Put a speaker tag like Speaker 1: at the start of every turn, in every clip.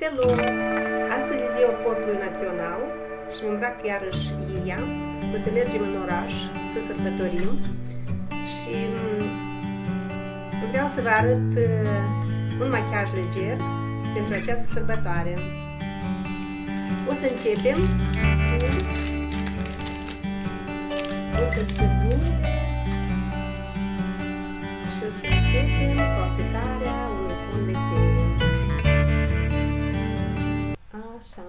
Speaker 1: Hello! Astăzi e ziua portului național și mă îmbrac iarăși ea. O să mergem în oraș să sărbătorim și vreau să vă arăt un machiaj leger pentru această sărbătoare. O să începem cu o cățăruț și o să începem cu aplicarea unui fond de ten. Așa.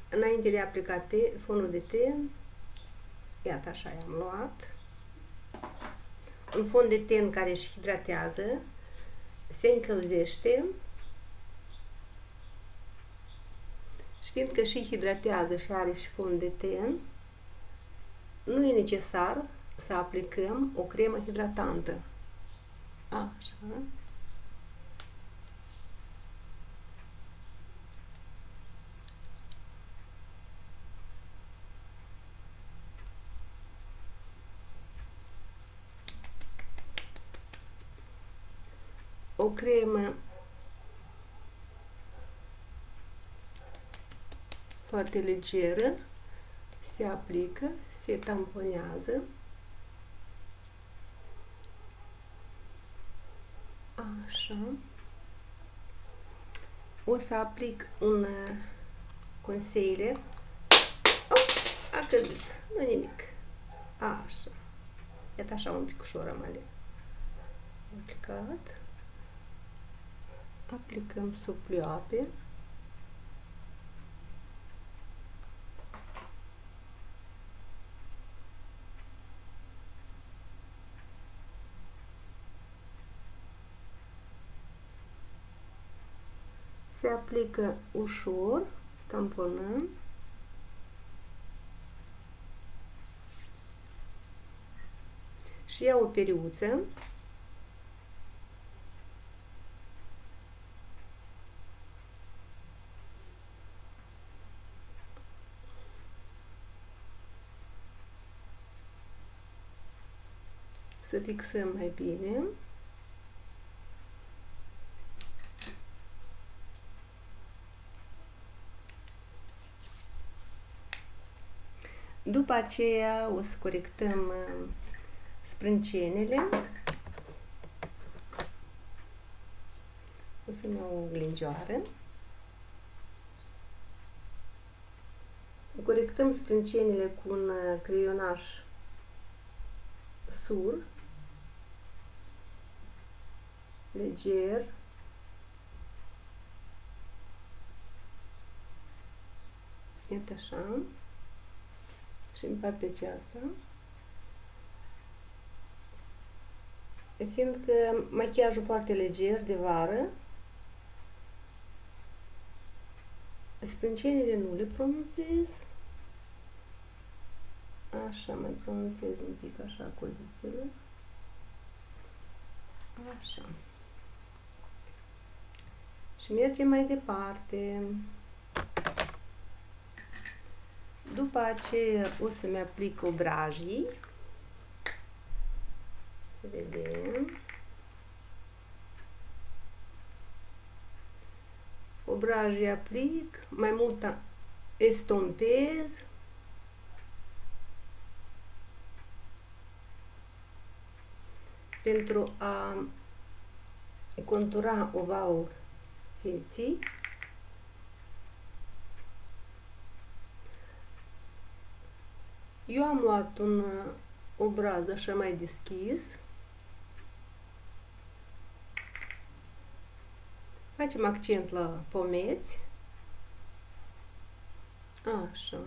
Speaker 1: Înainte de a aplica fondul de ten, iată așa i-am luat. Un fond de ten care își hidratează, se încălzește și fiindcă și hidratează și are și fond de ten, nu e necesar să aplicăm o cremă hidratantă. Așa. O cremă foarte legeră se aplică, se tamponează. Așa. O să aplic un concealer. A căzut, nu nimic. Așa. Iată așa un pic ușor am aplicat. Aplicăm sub pleoape. Se aplică ușor, tamponăm. Și iau o periuță. Să fixăm mai bine. După aceea o să corectăm sprâncenele. O să-mi iau o glingioară. Corectăm sprâncenele cu un creionaș sur, leger. Iată așa. Și în partea aceasta. Fiindcă machiajul foarte leger de vară, sprâncenele nu le pronunțez. Așa, mai pronunțez un pic așa codițele. Așa. Și mergem mai departe. După aceea o să-mi aplic obrajii. Să vedem. Obrajii aplic, mai mult estompez. Pentru a contura ovalul feții. Eu am luat un obraz așa mai deschis. Facem accent la pomeți. Așa.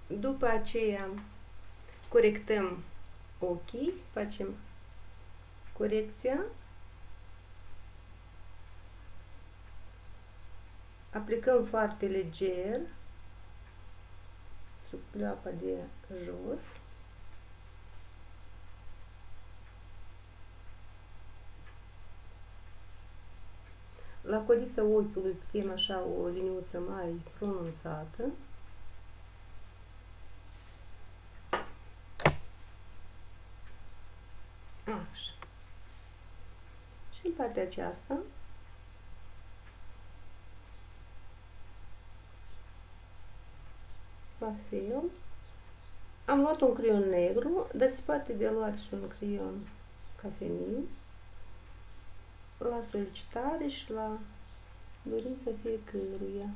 Speaker 1: După aceea corectăm ochii, facem corecția, aplicăm foarte leger sub pleoapa de jos. La codița ochiului putem așa o liniuță mai pronunțată. Așa. Și în partea aceasta la fel. Am luat un creion negru, dar se poate de luat și un creion cafeniu la solicitare și la dorința fiecăruia.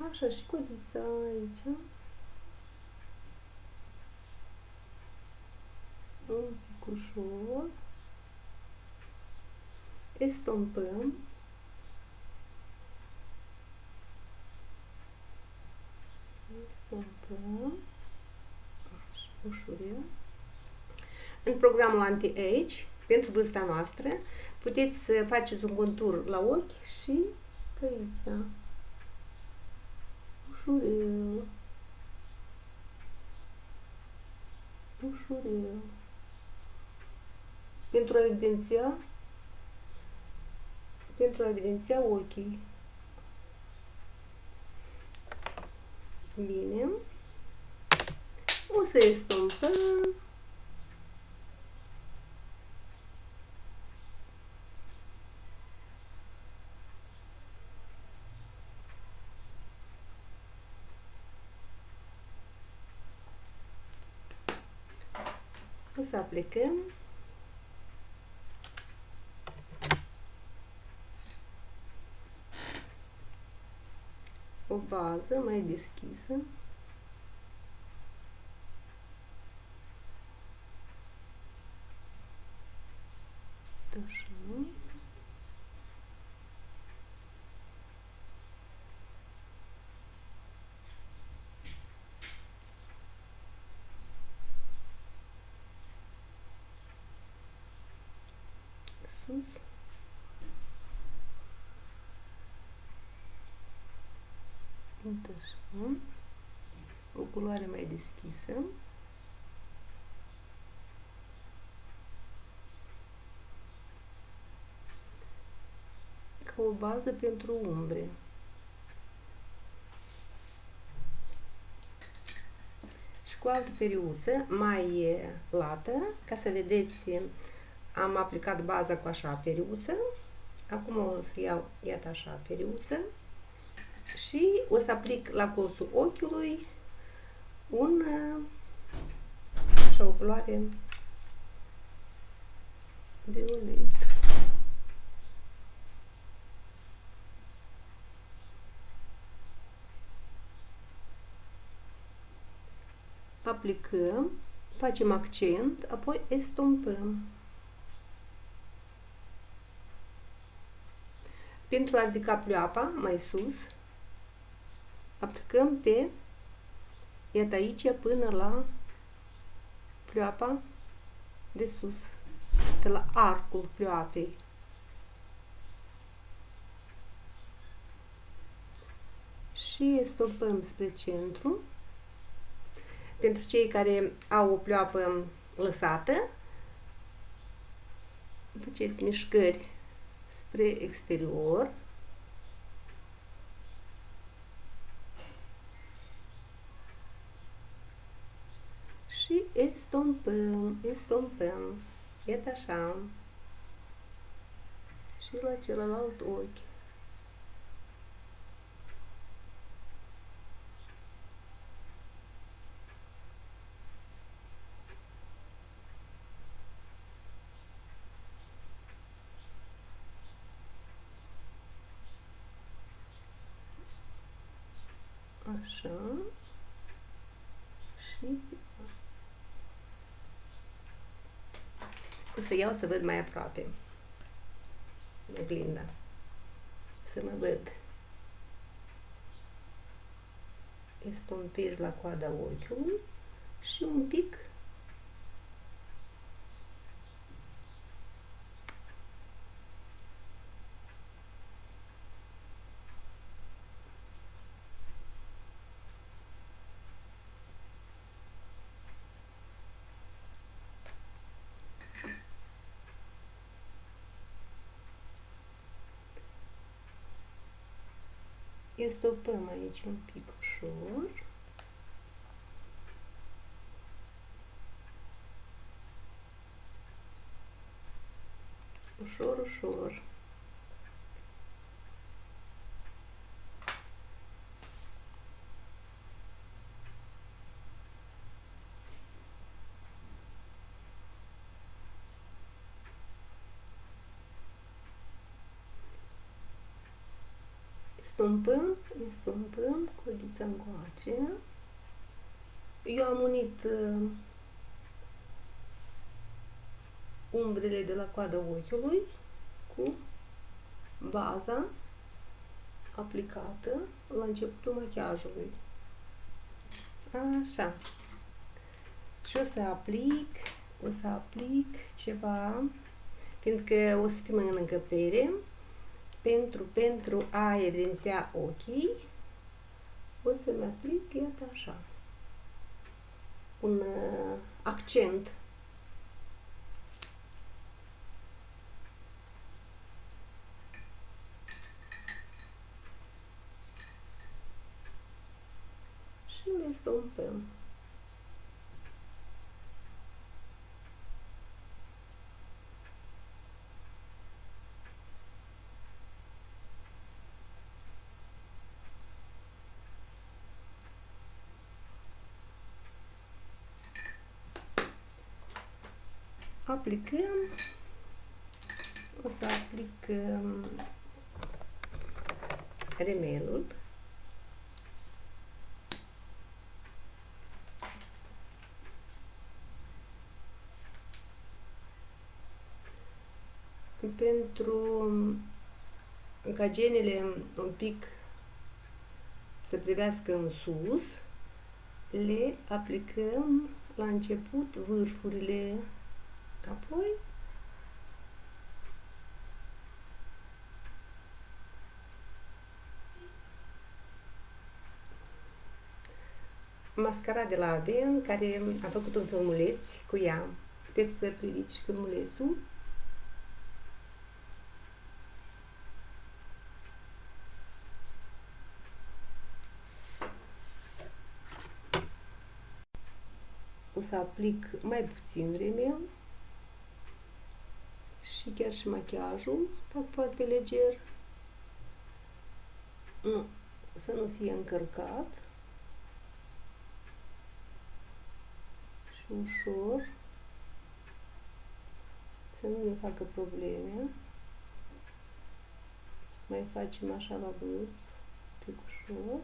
Speaker 1: Așa, și codița aici. Un pic ușor. Estompăm. Estompăm. Așa, ușurel. În programul Anti-Age, pentru vârsta noastră, puteți să faceți un contur la ochi și pe aici. Ușurel. Ușurel. Pentru a evidenția ochii. Bine. O să estompăm. O să aplicăm o bază mai deschisă. Așa. Sus. Așa. O culoare mai deschisă. Ca o bază pentru umbre. Și cu altă periuță mai lată, ca să vedeți, am aplicat baza cu așa periuță. Acum o să iau, iată așa, periuță și o să aplic la colțul ochiului așa o culoare violet. Aplicăm, facem accent, apoi estompăm. Pentru a ridica pleoapa mai sus, aplicăm pe, iată aici, până la pleoapa de sus, de la arcul pleoapei. Și estompăm spre centru. Pentru cei care au o pleoapă lăsată, faceți mișcări spre exterior. Și estompăm, estompăm. Iată așa. Și la celălalt ochi. Așa. Și o să iau să văd mai aproape oglinda. Să mă văd. Estompez la coada ochiului și un pic Estopăm aici un pic ușor. Ușor, ușor. Estompăm codița încoace. Eu am unit umbrele de la coada ochiului cu baza aplicată la începutul machiajului. Așa. Și o să aplic ceva, fiindcă o să fim în încăpere, pentru a evidenția ochii, o să-mi aplic, iată așa, un accent. Și le estompăm. Aplicăm, o să aplic remelul. Pentru ca genele un pic să privească în sus, le aplicăm la început vârfurile, apoi mascara de la Avène, care a făcut un filmuleț cu ea. Puteți să priviți filmulețul. O să aplic mai puțin remel și chiar și machiajul fac foarte leger, să nu fie încărcat și ușor, să nu ne facă probleme. Mai facem așa la vârf, pic ușor.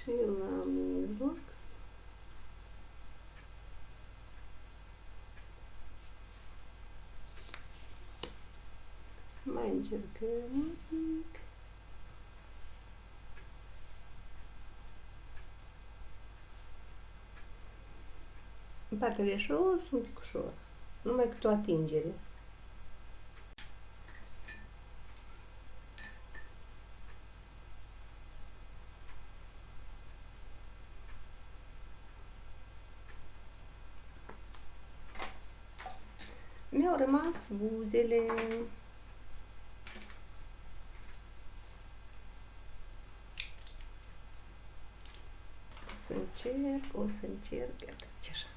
Speaker 1: Și la mijloc. Mai încercăm un pic. În partea de jos, un pic ușor. Numai câte o atingere. Mi-au rămas buzele. O să încerc, iată, ce așa.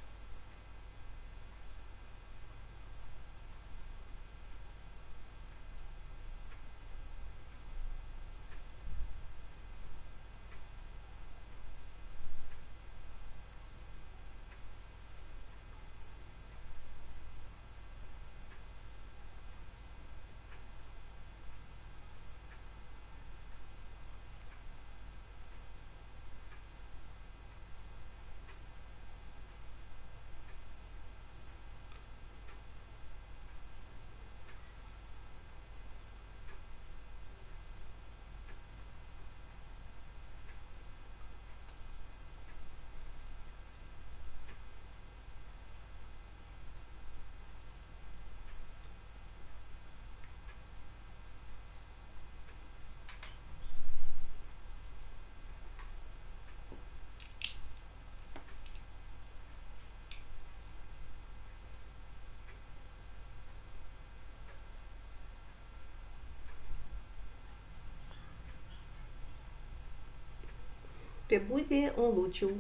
Speaker 1: Pe buze un luciu.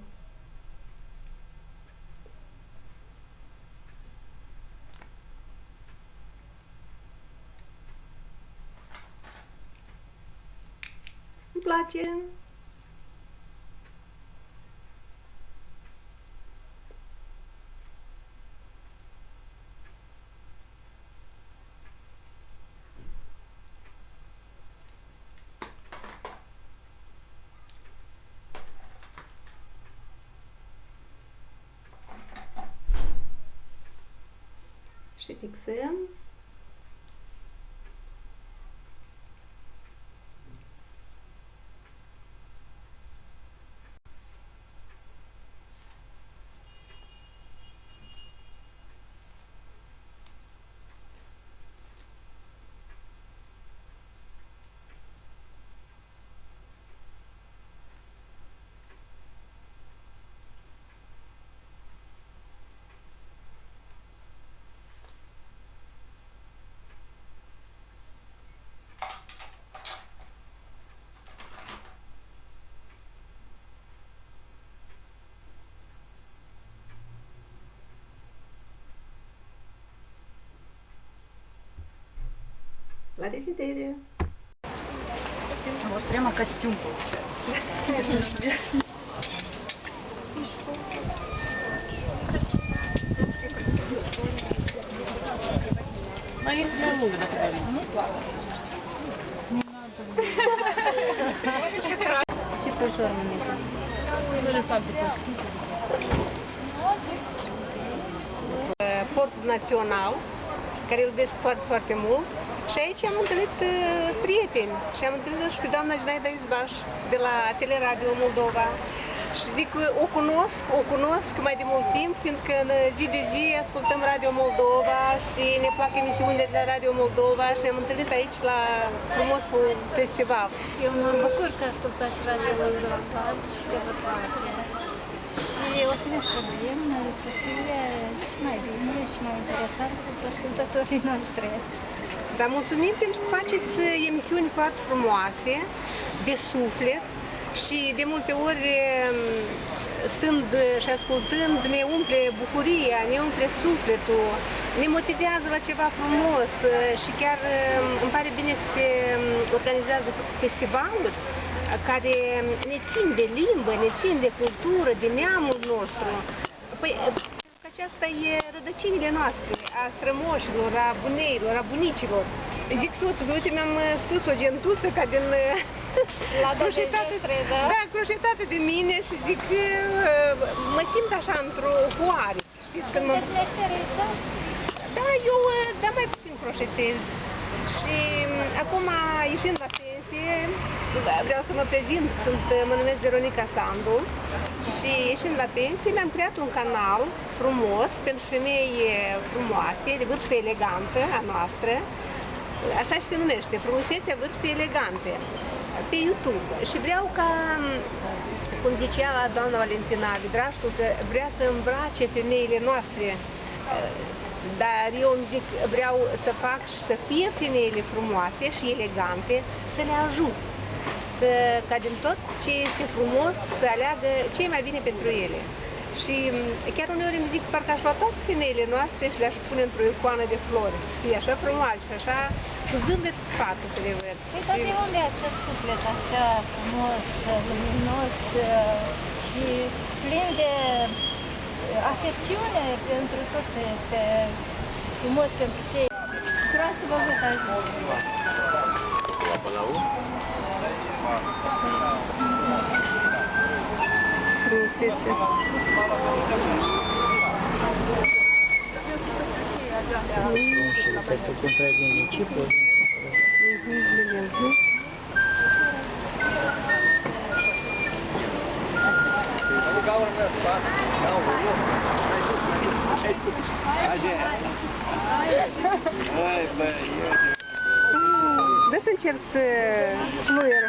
Speaker 1: Îmi place. Și fixăm. La revedere!
Speaker 2: Вот прямо костюм. А если на лук нравится? Не надо. Типа формы. Даже фабрика.
Speaker 1: Portul național, care îl iubesc foarte, foarte mult. Și aici am întâlnit prieteni și am întâlnit și pe doamna Zinaida Izbaș de la Teleradio Moldova. Și zic, o cunosc mai de mult timp, fiindcă în zi de zi ascultăm Radio Moldova și ne plac emisiunile de la Radio Moldova și ne-am întâlnit aici la frumosul festival.
Speaker 2: Eu mă bucur că ascultați Radio Moldova și că vă place. Și o să ne străduim să fie și mai bine și mai interesant pentru ascultătorii noștri.
Speaker 1: Dar mulțumim pentru că faceți emisiuni foarte frumoase, de suflet și de multe ori stând și ascultând ne umple bucuria, ne umple sufletul, ne motivează la ceva frumos și chiar îmi pare bine că se organizează festivaluri care ne țin de limbă, ne țin de cultură, de neamul nostru. Păi, aceasta e rădăcinile noastre, a strămoșilor, a buneilor, a bunicilor. Zic soțului, uite, mi-am spus o gentuță ca din croșetate de mine și zic, mă simt așa într-o hoare.
Speaker 2: Sunteți meșteriță?
Speaker 1: Da, eu mai puțin croșetez. Și acum, ieșind la pensie, vreau să mă prezint, mă numesc Veronica Sandu și ieșind la pensie mi-am creat un canal frumos pentru femei frumoase, de vârstă elegantă a noastră, așa se numește, Frumusețea vârstei elegante, pe YouTube. Și vreau ca, cum zicea doamna Valentina Vidrașcu, că vrea să îmbrace femeile noastre. Dar eu îmi zic, vreau să fac și să fie femeile frumoase și elegante, să le ajut, ca din tot ce este frumos să aleagă ce e mai bine pentru ele. Și chiar uneori îmi zic, parcă aș lua toate femeile noastre și le-aș pune într-o icoană de flori, să fie așa frumoase și așa, cu zâmbet cu față să le văd.
Speaker 2: Păi dar de unde acest suflet așa frumos, luminos și plin de afecțiune pentru tot ce este frumos, pentru cei. Vreau să vă văd azi.
Speaker 1: Frumusețe.
Speaker 3: Pentru contrazione, ci può.
Speaker 1: Da să încerc să fluieră.